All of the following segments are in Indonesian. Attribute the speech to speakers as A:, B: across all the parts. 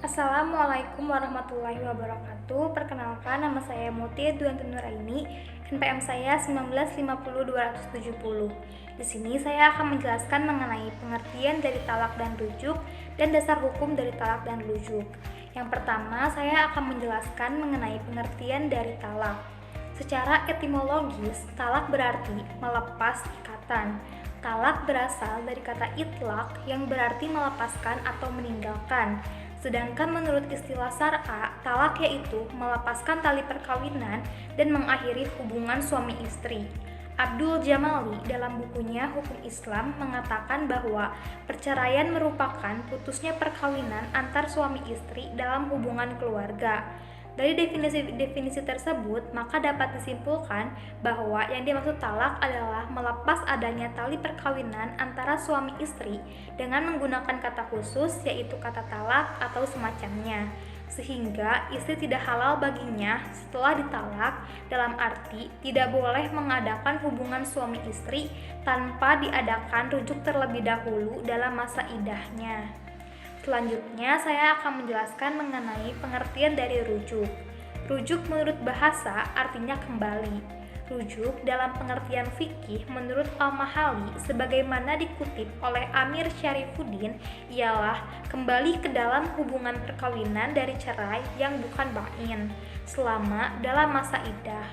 A: Assalamualaikum warahmatullahi wabarakatuh. Perkenalkan, nama saya Mutia Duanti Nuraini, NPM saya 1950270. Di sini saya akan menjelaskan mengenai pengertian dari talak dan rujuk dan dasar hukum dari talak dan rujuk. Yang pertama, saya akan menjelaskan mengenai pengertian dari talak. Secara etimologis, talak berarti melepas ikatan. Talak berasal dari kata itlaq yang berarti melepaskan atau meninggalkan. Sedangkan menurut istilah syar'a, talak yaitu melepaskan tali perkawinan dan mengakhiri hubungan suami istri. Abdul Jamali dalam bukunya Hukum Islam mengatakan bahwa perceraian merupakan putusnya perkawinan antar suami istri dalam hubungan keluarga. Dari definisi tersebut, maka dapat disimpulkan bahwa yang dimaksud talak adalah melepas adanya tali perkawinan antara suami istri dengan menggunakan kata khusus yaitu kata talak atau semacamnya, sehingga istri tidak halal baginya setelah ditalak, dalam arti tidak boleh mengadakan hubungan suami istri tanpa diadakan rujuk terlebih dahulu dalam masa iddahnya. Selanjutnya, saya akan menjelaskan mengenai pengertian dari rujuk. Rujuk menurut bahasa artinya kembali. Rujuk dalam pengertian fikih menurut Al-Mahali sebagaimana dikutip oleh Amir Syarifuddin ialah kembali ke dalam hubungan perkawinan dari cerai yang bukan ba'in selama dalam masa iddah.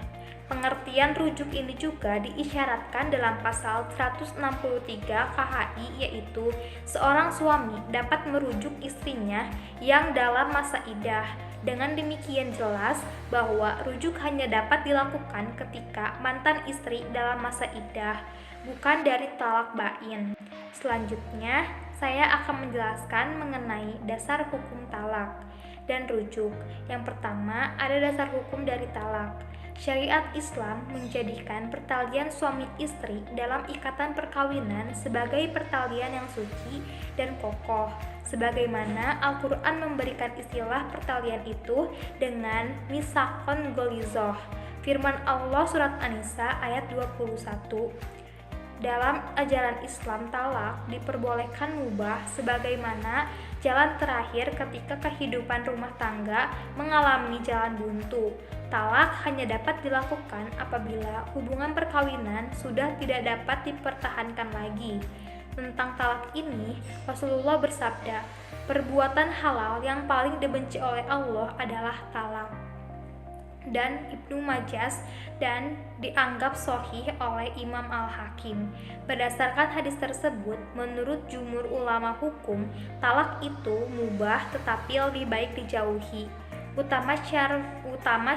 A: Pengertian rujuk ini juga diisyaratkan dalam pasal 163 KHI, yaitu seorang suami dapat merujuk istrinya yang dalam masa iddah. Dengan demikian jelas bahwa rujuk hanya dapat dilakukan ketika mantan istri dalam masa iddah, bukan dari talak ba'in. Selanjutnya, saya akan menjelaskan mengenai dasar hukum talak dan rujuk. Yang pertama, ada dasar hukum dari talak. Syariat Islam menjadikan pertalian suami istri dalam ikatan perkawinan sebagai pertalian yang suci dan kokoh, sebagaimana Al-Quran memberikan istilah pertalian itu dengan misakon golizoh. Firman Allah surat An-Nisa ayat 21. Dalam ajaran Islam, talak diperbolehkan mubah sebagaimana jalan terakhir ketika kehidupan rumah tangga mengalami jalan buntu. Talak hanya dapat dilakukan apabila hubungan perkawinan sudah tidak dapat dipertahankan lagi. Tentang talak ini, Rasulullah bersabda, perbuatan halal yang paling dibenci oleh Allah adalah talak. Dan Ibnu Majah dan dianggap sahih oleh Imam Al-Hakim. Berdasarkan hadis tersebut, menurut jumhur ulama hukum, talak itu mubah tetapi lebih baik dijauhi. Utama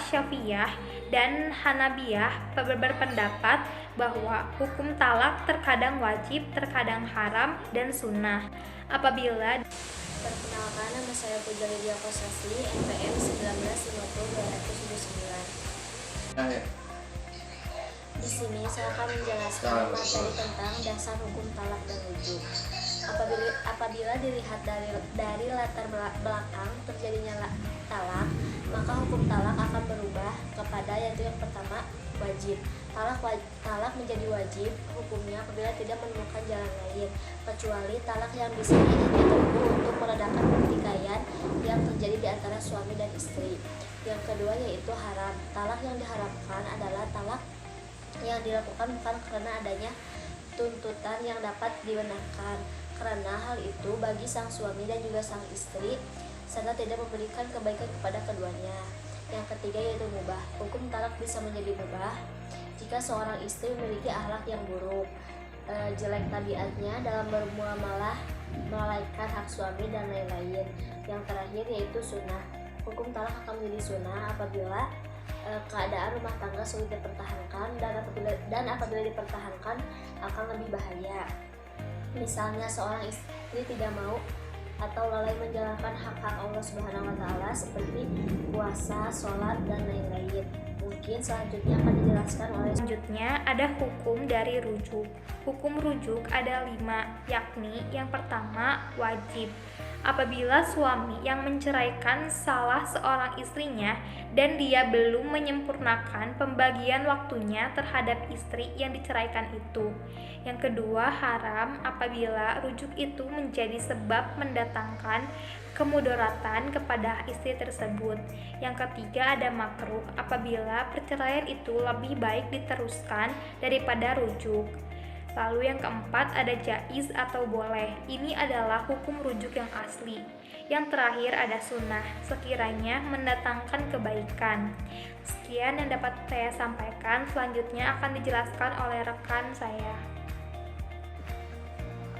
A: Syafi'iyah dan Hanabiyah berpendapat bahwa hukum talak terkadang wajib, terkadang haram, dan sunnah. Apabila
B: Perkenalkan, nama saya Puja Lydia Kosasi, NPM 1950279. Di sini saya akan menjelaskan materi tentang dasar hukum talak dan rujuk. Apabila dilihat dari latar belakang terjadinya talak, maka hukum talak akan berubah kepada yaitu yang pertama, wajib. Talak menjadi wajib hukumnya apabila tidak menemukan jalan lain kecuali talak yang bisa ditempuh untuk meredakan pertikaian yang terjadi di antara suami dan istri. Yang kedua yaitu haram. Talak yang diharamkan adalah talak yang dilakukan bukan karena adanya tuntutan yang dapat dibenarkan, karena hal itu bagi sang suami dan juga sang istri serta tidak memberikan kebaikan kepada keduanya. Yang ketiga yaitu mubah. Hukum talak bisa menjadi mubah jika seorang istri memiliki akhlak yang buruk, jelek tabiatnya dalam bermuamalah, melalaikan hak suami dan lain-lain. Yang terakhir yaitu sunnah. Hukum talak akan menjadi sunnah apabila keadaan rumah tangga sulit dipertahankan dan apabila dipertahankan akan lebih bahaya. Misalnya seorang istri tidak mau atau lalai menjalankan hak-hak Allah Subhanahu wa Ta'ala seperti puasa, sholat, dan lain-lain. Mungkin selanjutnya akan dijelaskan oleh
A: ada hukum dari rujuk. Hukum rujuk ada 5, yakni yang pertama wajib. Apabila suami yang menceraikan salah seorang istrinya dan dia belum menyempurnakan pembagian waktunya terhadap istri yang diceraikan itu. Yang kedua, haram apabila rujuk itu menjadi sebab mendatangkan kemudaratan kepada istri tersebut. Yang ketiga, ada makruh apabila perceraian itu lebih baik diteruskan daripada rujuk. Lalu yang keempat, ada jaiz atau boleh. Ini adalah hukum rujuk yang asli. Yang terakhir ada sunnah, sekiranya mendatangkan kebaikan. Sekian yang dapat saya sampaikan, selanjutnya akan dijelaskan oleh rekan saya.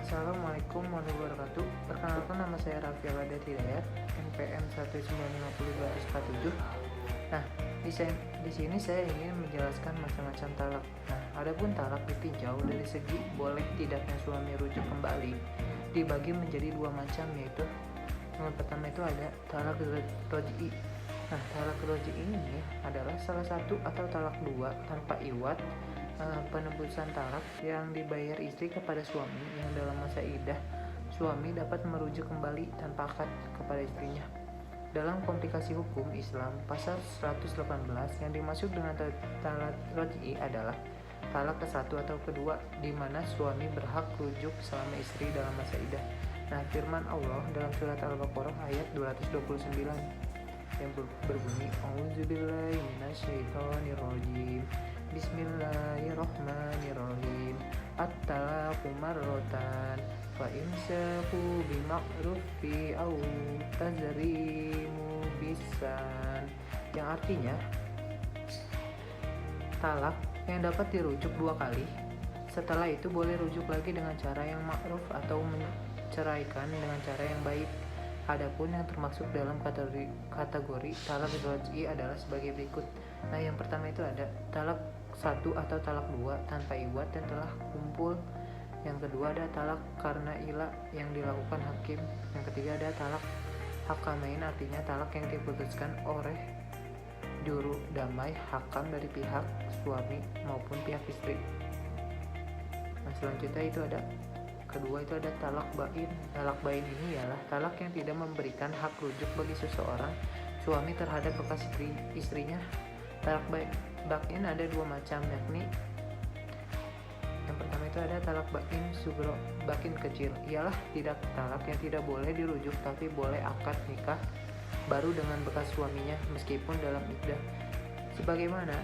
C: Assalamualaikum warahmatullahi wabarakatuh. Perkenalkan, nama saya Raffi Al-Adad Hidayat, NPM 1950247. Nah, di sini saya ingin menjelaskan macam-macam talak. Nah, adapun talak ditinjau dari segi boleh tidaknya suami rujuk kembali dibagi menjadi dua macam, yaitu yang pertama itu ada talak roj'i. Nah, talak roj'i ini adalah salah satu atau talak dua tanpa iwat, penebusan talak yang dibayar istri kepada suami yang dalam masa iddah suami dapat merujuk kembali tanpa akad kepada istrinya. Dalam komplikasi hukum Islam pasal 118 yang dimaksud dengan talak roj'i adalah talak ke-1 atau kedua di mana suami berhak rujuk selama istri dalam masa iddah. Nah, firman Allah dalam surat Al-Baqarah ayat 229 yang berbunyi, A'udzubillahi minasyaitonirrajim. Bismillahirrahmanirrahim. At-talaqu marratan fa imsaku bima'rufi aw tazrimu bisan. Yang artinya talak yang dapat dirujuk dua kali. Setelah itu boleh rujuk lagi dengan cara yang ma'ruf atau menceraikan dengan cara yang baik. Adapun yang termasuk dalam kategori talak roj'i adalah sebagai berikut. Nah, yang pertama itu ada talak 1 atau talak 2 tanpa iwat dan telah kumpul. Yang kedua ada talak karena ilah yang dilakukan hakim. Yang ketiga ada talak hakamain, artinya talak yang diputuskan oleh juru damai hakam dari pihak suami maupun pihak istri. Nah, selanjutnya itu ada kedua itu ada talak bain. Talak bain ini ialah talak yang tidak memberikan hak rujuk bagi seseorang suami terhadap bekas istrinya. Talak bain ada dua macam, yakni yang pertama itu ada talak bain sugro, bain kecil, ialah tidak talak yang tidak boleh dirujuk tapi boleh akad nikah baru dengan bekas suaminya meskipun dalam iddah. Sebagaimana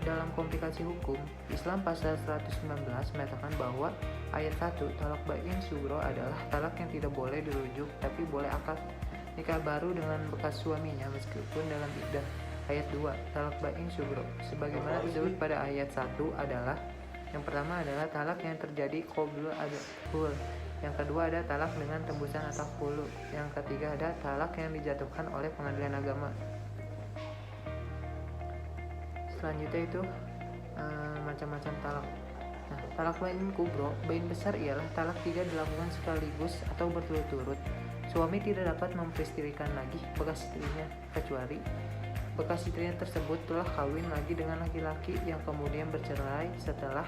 C: dalam komplikasi hukum Islam pasal 119 menyatakan bahwa ayat 1 talak bain sugro adalah talak yang tidak boleh dirujuk tapi boleh akad nikah baru dengan bekas suaminya meskipun dalam iddah. Ayat 2 talak bain sugro sebagaimana disebut pada ayat 1 adalah yang pertama adalah talak yang terjadi qabla adkhul, yang kedua ada talak dengan tembusan atau hulu, yang ketiga ada talak yang dijatuhkan oleh pengadilan agama. Selanjutnya itu macam-macam talak. Nah, talak bain kubro, bain besar ialah talak tiga dilakukan sekaligus atau berturut-turut. Suami tidak dapat memperistrikan lagi bekas istrinya kecuali bekas istrinya tersebut telah kawin lagi dengan laki-laki yang kemudian bercerai setelah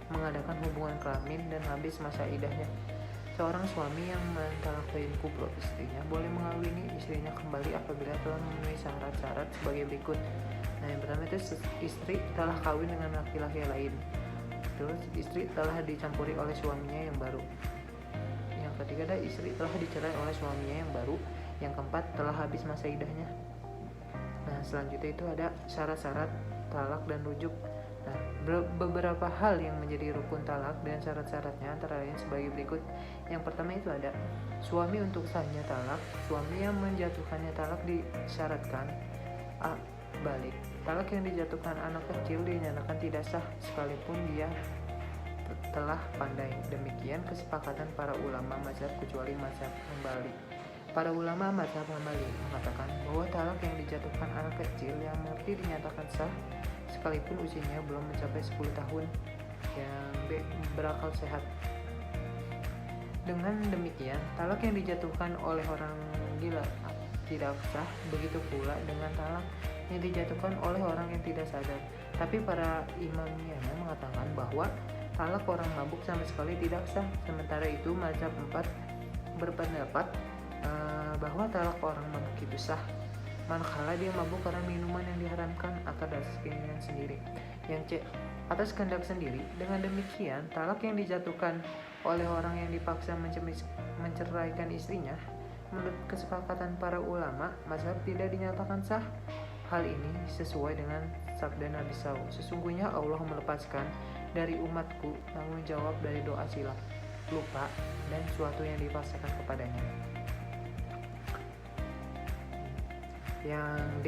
C: mengadakan hubungan kelamin dan habis masa iddahnya. Seorang suami yang mentalak bain kubro istrinya boleh mengawini istrinya kembali apabila telah memenuhi syarat-syarat sebagai berikut. Nah, yang pertama itu istri telah kawin dengan laki-laki lain. Terus istri telah dicampuri oleh suaminya yang baru. Yang ketiga ada istri telah dicerai oleh suaminya yang baru. Yang keempat telah habis masa iddahnya. Nah, selanjutnya itu ada syarat-syarat talak dan rujuk. Nah, beberapa hal yang menjadi rukun talak dan syarat-syaratnya antara lain sebagai berikut. Yang pertama itu ada suami untuk sahnya talak. Suami yang menjatuhkannya talak disyaratkan A. Balik. Talak yang dijatuhkan anak kecil dinyatakan tidak sah sekalipun dia telah pandai. Demikian kesepakatan para ulama mazhab kecuali mazhab Hambali. Para ulama mazhab Hambali mengatakan bahwa talak yang dijatuhkan anak kecil yang mengerti dinyatakan sah sekalipun usianya belum mencapai 10 tahun, yang B. berakal sehat. Dengan demikian, talak yang dijatuhkan oleh orang gila tidak sah, begitu pula dengan talak yang dijatuhkan oleh orang yang tidak sadar. Tapi para imamiyah mengatakan bahwa talak orang mabuk sama sekali tidak sah. Sementara itu mazhab 4 berpendapat bahwa talak orang mabuk itu sah manakala dia mabuk karena minuman yang diharamkan atau atas keinginan sendiri. Yang C, atas kehendak sendiri. Dengan demikian, talak yang dijatuhkan oleh orang yang dipaksa menceraikan istrinya, menurut kesepakatan para ulama mazhab tidak dinyatakan sah. Hal ini sesuai dengan sabda Nabi SAW, sesungguhnya Allah melepaskan dari umatku tanggung jawab dari doa silap, lupa, dan suatu yang dipaksakan kepadanya. Yang D,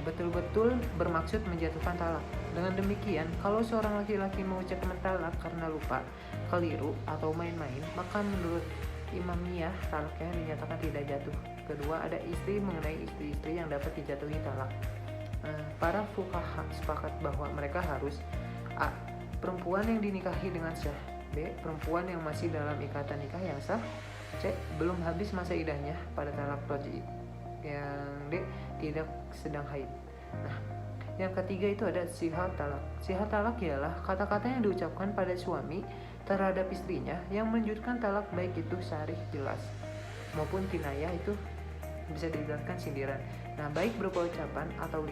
C: betul-betul bermaksud menjatuhkan talak. Dengan demikian, kalau seorang laki-laki mengucapkan talak karena lupa, keliru, atau main-main, maka menurut Imamiyah talaknya dinyatakan tidak jatuh. Kedua, ada istri mengenai istri-istri yang dapat dijatuhi talak. Para fuqaha sepakat bahwa mereka harus A, perempuan yang dinikahi dengan sah. B, perempuan yang masih dalam ikatan nikah yang sah. C, belum habis masa idahnya pada talak raj'i. Yang D, tidak sedang haid. Nah, yang ketiga itu ada sihah talak. Sihah talak ialah kata-kata yang diucapkan pada suami terhadap istrinya yang menunjukkan talak, baik itu sarih jelas maupun kinayah, itu bisa dijelaskan sindiran. Nah, baik berupa ucapan atau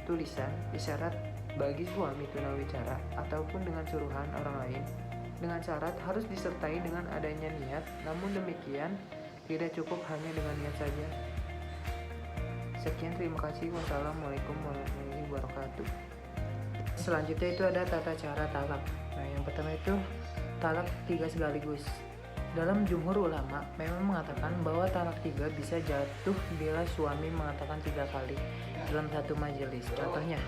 C: tulisan, isyarat bagi suami tunawicara ataupun dengan suruhan orang lain, dengan syarat harus disertai dengan adanya niat. Namun demikian tidak cukup hanya dengan niat saja. Sekian, terima kasih. Wassalamualaikum warahmatullahi wabarakatuh. Selanjutnya itu ada tata cara talak. Nah, yang pertama itu talak 3 sekaligus. Dalam jumhur ulama memang mengatakan bahwa talak 3 bisa jatuh bila suami mengatakan 3 kali dalam satu majelis. Contohnya,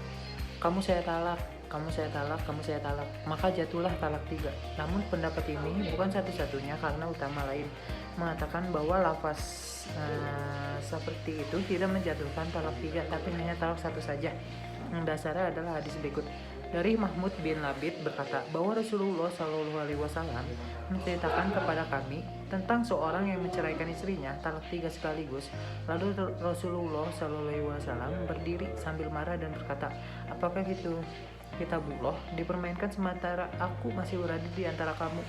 C: kamu saya talak, kamu saya talak, kamu saya talak, maka jatuhlah talak 3. Namun pendapat ini bukan satu-satunya, karena utama lain mengatakan bahwa lafaz seperti itu tidak menjatuhkan talak 3, tapi hanya talak 1 saja. Yang dasarnya adalah hadis berikut. Dari Mahmud bin Labid berkata bahwa Rasulullah SAW menceritakan kepada kami tentang seorang yang menceraikan istrinya talak 3 sekaligus. Lalu Rasulullah SAW berdiri sambil marah dan berkata, apakah itu kitabullah dipermainkan sementara aku masih berada di antara kamu?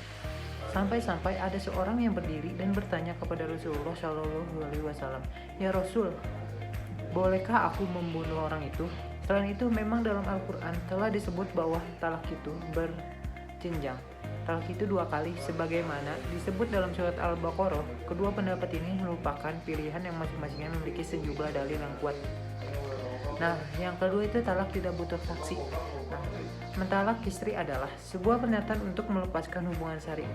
C: Sampai-sampai ada seorang yang berdiri dan bertanya kepada Rasulullah SAW, ya Rasul, bolehkah aku membunuh orang itu? Selain itu, memang dalam Al-Quran telah disebut bahwa talak itu berjenjang. Talak itu 2 kali, sebagaimana disebut dalam surat Al-Baqarah. Kedua pendapat ini merupakan pilihan yang masing-masingnya memiliki sejumlah dalil yang kuat. Nah, yang kedua itu talak tidak butuh saksi. Nah, mentalak istri adalah sebuah pernyataan untuk melepaskan hubungan sari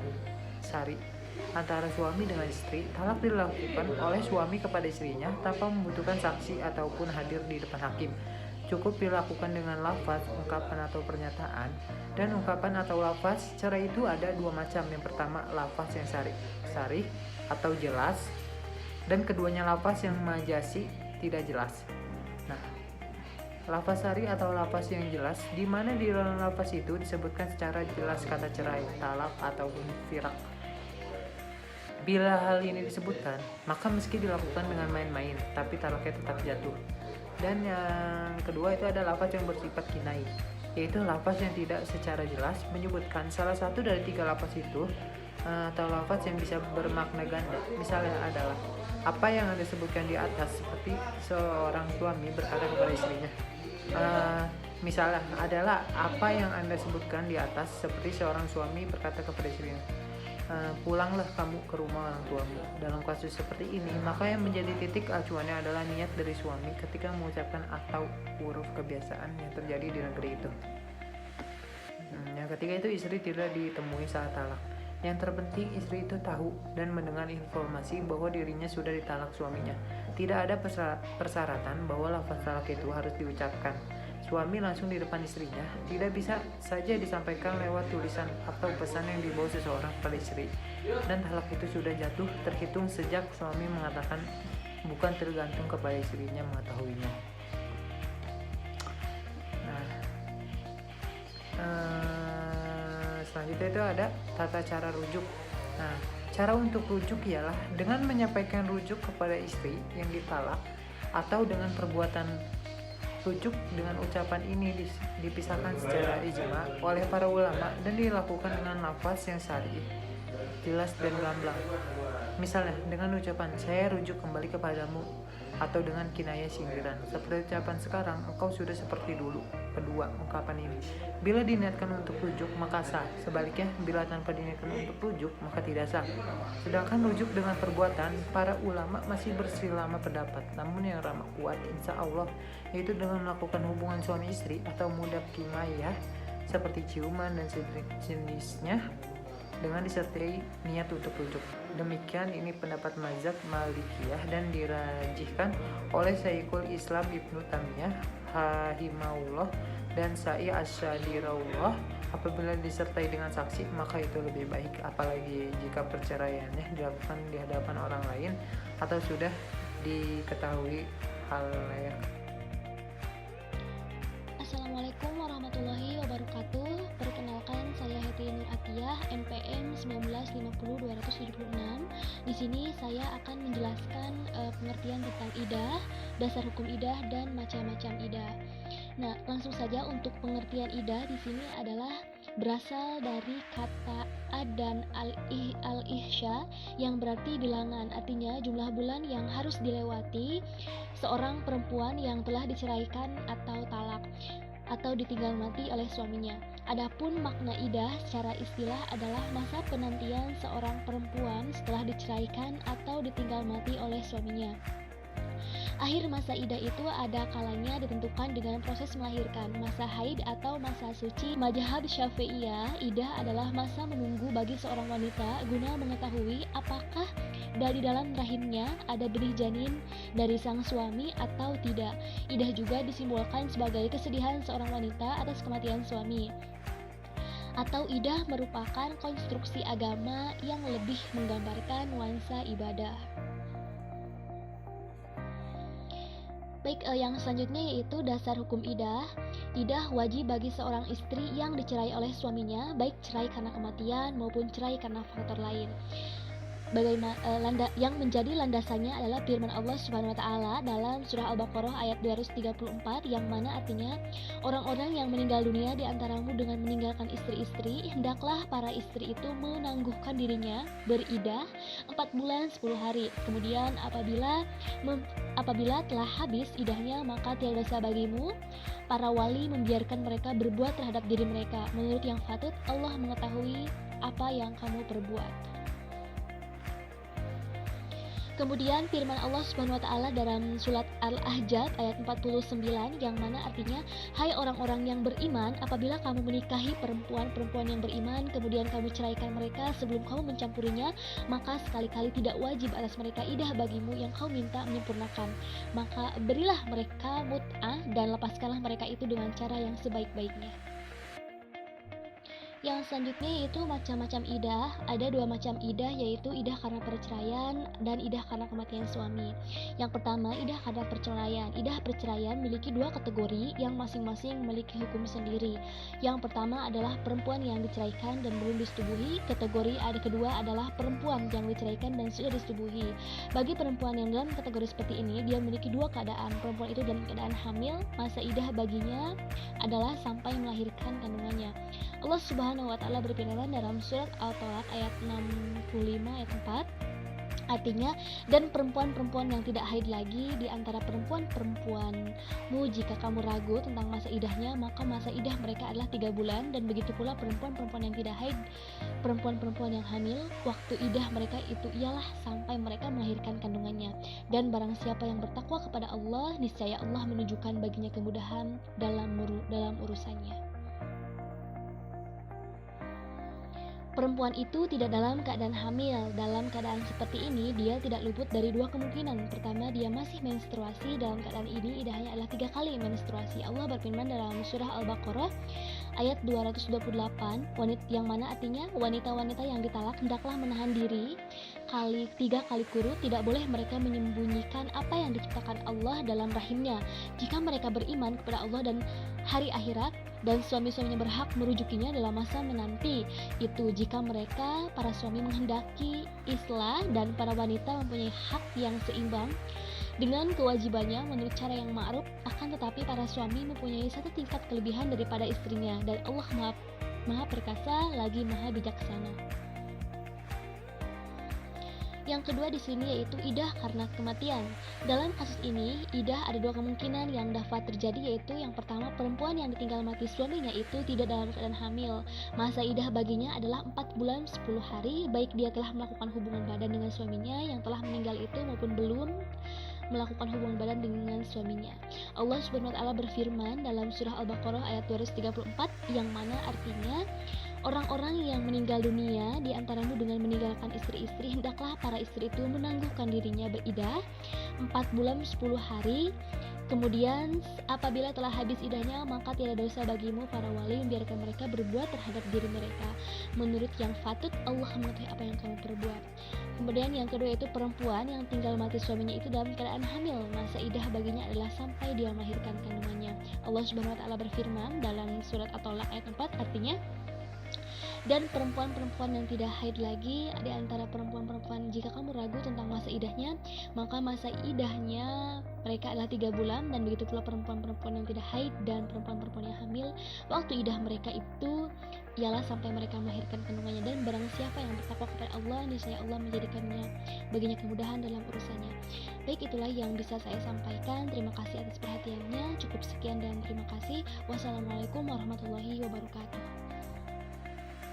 C: antara suami dengan istri. Talak dilakukan oleh suami kepada istrinya tanpa membutuhkan saksi ataupun hadir di depan hakim. Cukup dilakukan dengan lafaz, ungkapan atau pernyataan. Dan ungkapan atau lafaz cerai itu ada 2 macam. Yang pertama lafaz yang sarih atau jelas, dan keduanya lafaz yang majasi, tidak jelas. Nah, lafaz sarih atau lafaz yang jelas, di mana di dalam lafaz itu disebutkan secara jelas kata cerai, talak ataupun firak. Bila hal ini disebutkan, maka meski dilakukan dengan main-main, tapi talaknya tetap jatuh. Dan yang kedua itu ada lafaz yang bersifat kinai, yaitu lafaz yang tidak secara jelas menyebutkan salah satu dari 3 lafaz itu, atau lafaz yang bisa bermakna ganda. Misalnya adalah apa yang Anda sebutkan di atas, seperti seorang suami berkata kepada istrinya. Misalnya adalah apa yang Anda sebutkan di atas, seperti seorang suami berkata kepada istrinya, pulanglah kamu ke rumah orang tuamu. Dalam kasus seperti ini, maka yang menjadi titik acuannya adalah niat dari suami ketika mengucapkan atau huruf kebiasaan yang terjadi di negeri itu. Yang ketiga itu istri tidak ditemui saat talak. Yang terpenting istri itu tahu dan mendengar informasi bahwa dirinya sudah ditalak suaminya. Tidak ada persyaratan bahwa lafaz talak itu harus diucapkan suami langsung di depan istrinya. Tidak bisa saja disampaikan lewat tulisan atau pesan yang dibawa seseorang kepada istri. Dan talak itu sudah jatuh terhitung sejak suami mengatakan, bukan tergantung kepada istrinya mengetahuinya. Selanjutnya itu ada tata cara rujuk. Nah, cara untuk rujuk ialah dengan menyampaikan rujuk kepada istri yang ditalak, atau dengan perbuatan rujuk dengan ucapan ini dipisahkan secara ijma oleh para ulama dan dilakukan dengan lafaz yang syar'i. jelas dan gamblang. Misalnya dengan ucapan saya rujuk kembali kepadamu, atau dengan kinayah sindiran seperti ucapan sekarang engkau sudah seperti dulu. Kedua, ungkapan ini bila diniatkan untuk rujuk maka sah, sebaliknya bila tanpa diniatkan untuk rujuk maka tidak sah. Sedangkan rujuk dengan perbuatan, para ulama masih berselisih pendapat, namun yang ramah kuat insya Allah yaitu dengan melakukan hubungan suami istri atau mudah kinayah seperti ciuman dan sejenisnya dengan disertai niat untuk rujuk. Demikian ini pendapat mazhab Malikiyah dan dirajihkan oleh Syekhul Islam Ibnu Taimiyah rahimahullah dan Sa'i Asyadirullah. Apabila disertai dengan saksi maka itu lebih baik, apalagi jika perceraiannya dilakukan di hadapan orang lain atau sudah diketahui halayak.
B: Assalamualaikum warahmatullahi wabarakatuh. Perkenalkan, saya Heti Nur Atiyah, NPM 1950276. Di sini saya akan menjelaskan pengertian tentang idah, dasar hukum idah dan macam-macam idah. Nah, langsung saja untuk pengertian idah di sini adalah berasal dari kata ad dan al-ihsya yang berarti bilangan, artinya jumlah bulan yang harus dilewati seorang perempuan yang telah diceraikan atau talak atau ditinggal mati oleh suaminya. Adapun makna idah secara istilah adalah masa penantian seorang perempuan setelah diceraikan atau ditinggal mati oleh suaminya. Akhir masa idah itu ada kalanya ditentukan dengan proses melahirkan, masa haid atau masa suci. Mazhab Syafi'iyah, idah adalah masa menunggu bagi seorang wanita guna mengetahui apakah dari dalam rahimnya ada benih janin dari sang suami atau tidak. Idah juga disimbolkan sebagai kesedihan seorang wanita atas kematian suami. Atau idah merupakan konstruksi agama yang lebih menggambarkan nuansa ibadah. Baik, yang selanjutnya yaitu dasar hukum idah. Idah wajib bagi seorang istri yang dicerai oleh suaminya, baik cerai karena kematian maupun cerai karena faktor lain. Yang menjadi landasannya adalah firman Allah Subhanahu wa taala dalam surah Al-Baqarah ayat 234 yang mana artinya, orang-orang yang meninggal dunia di antaramu dengan meninggalkan istri-istri, hendaklah para istri itu menangguhkan dirinya beridah 4 bulan 10 hari. Kemudian apabila telah habis idahnya maka tiada dosa bagimu para wali membiarkan mereka berbuat terhadap diri mereka. Menurut yang patut, Allah mengetahui apa yang kamu perbuat. Kemudian firman Allah Subhanahu wa taala dalam surat Al-Ahzab ayat 49 yang mana artinya, hai orang-orang yang beriman, apabila kamu menikahi perempuan-perempuan yang beriman kemudian kamu ceraikan mereka sebelum kamu mencampurinya, maka sekali-kali tidak wajib atas mereka idah bagimu yang kau minta menyempurnakan. Maka berilah mereka mut'ah dan lepaskanlah mereka itu dengan cara yang sebaik-baiknya. Yang selanjutnya yaitu macam-macam idah. Ada 2 macam idah, yaitu idah karena perceraian dan idah karena kematian suami. Yang pertama, idah karena perceraian. Idah perceraian memiliki 2 kategori yang masing-masing memiliki hukum sendiri. Yang pertama adalah perempuan yang diceraikan dan belum disetubuhi. Kategori kedua adalah perempuan yang diceraikan dan sudah disetubuhi. Bagi perempuan yang dalam kategori seperti ini, dia memiliki 2 keadaan. Perempuan itu dalam keadaan hamil, masa idah baginya adalah sampai melahirkan kandungannya. Allah Subhanahu wa taala berfirman dalam surat Al-Talaq ayat 65 ayat 4, artinya, dan perempuan-perempuan yang tidak haid lagi di antara perempuan-perempuanmu, jika kamu ragu tentang masa idahnya maka masa idah mereka adalah 3 bulan, dan begitu pula perempuan-perempuan yang tidak haid, perempuan-perempuan yang hamil, waktu idah mereka itu ialah sampai mereka melahirkan kandungannya. Dan barang siapa yang bertakwa kepada Allah, niscaya Allah menunjukkan baginya kemudahan dalam urusannya. Perempuan itu tidak dalam keadaan hamil. Dalam keadaan seperti ini, dia tidak luput dari 2 kemungkinan. Pertama, dia masih menstruasi. Dalam keadaan ini, idahnya adalah 3 kali menstruasi. Allah berfirman dalam surah Al-Baqarah ayat 228, yang mana artinya, wanita-wanita yang ditalak hendaklah menahan diri 3 kali kurut. Tidak boleh mereka menyembunyikan apa yang diciptakan Allah dalam rahimnya. Jika mereka beriman kepada Allah dan hari akhirat, dan suami-suaminya berhak merujukinya dalam masa menanti. Itu jika mereka, para suami, menghendaki islah dan para wanita mempunyai hak yang seimbang dengan kewajibannya menurut cara yang ma'ruf, akan tetapi para suami mempunyai 1 tingkat kelebihan daripada istrinya, dan Allah maha perkasa lagi maha bijaksana. Yang kedua di sini yaitu idah karena kematian. Dalam kasus ini, idah ada dua kemungkinan yang dapat terjadi, yaitu yang pertama, perempuan yang ditinggal mati suaminya itu tidak dalam keadaan hamil. Masa idah baginya adalah 4 bulan 10 hari, baik dia telah melakukan hubungan badan dengan suaminya yang telah meninggal itu maupun belum melakukan hubungan badan dengan suaminya. Allah Subhanahu wa taala berfirman dalam surah Al-Baqarah ayat 234 yang mana artinya, orang-orang yang meninggal dunia di antaramu dengan meninggalkan istri-istri, hendaklah para istri itu menangguhkan dirinya beridah 4 bulan 10 hari. Kemudian apabila telah habis idahnya, maka tidak dosa bagimu para wali membiarkan mereka berbuat terhadap diri mereka. Menurut yang fatut, Allah mengetahui apa yang kamu perbuat. Kemudian yang kedua yaitu perempuan yang tinggal mati suaminya itu dalam keadaan hamil. Masa idah baginya adalah sampai dia melahirkan kandungannya. Allah Subhanahu wa taala berfirman dalam surat At-Tolak ayat 4, artinya, dan perempuan-perempuan yang tidak haid lagi di antara perempuan-perempuan, jika kamu ragu tentang masa idahnya, maka masa idahnya mereka adalah 3 bulan, dan begitu pula perempuan-perempuan yang tidak haid dan perempuan-perempuan yang hamil, waktu idah mereka itu ialah sampai mereka melahirkan kandungannya. Dan barang siapa yang bertakwa kepada Allah, niscaya Allah menjadikannya baginya kemudahan dalam urusannya. Baik, itulah yang bisa saya sampaikan. Terima kasih atas perhatiannya. Cukup sekian dan terima kasih. Wassalamualaikum warahmatullahi wabarakatuh.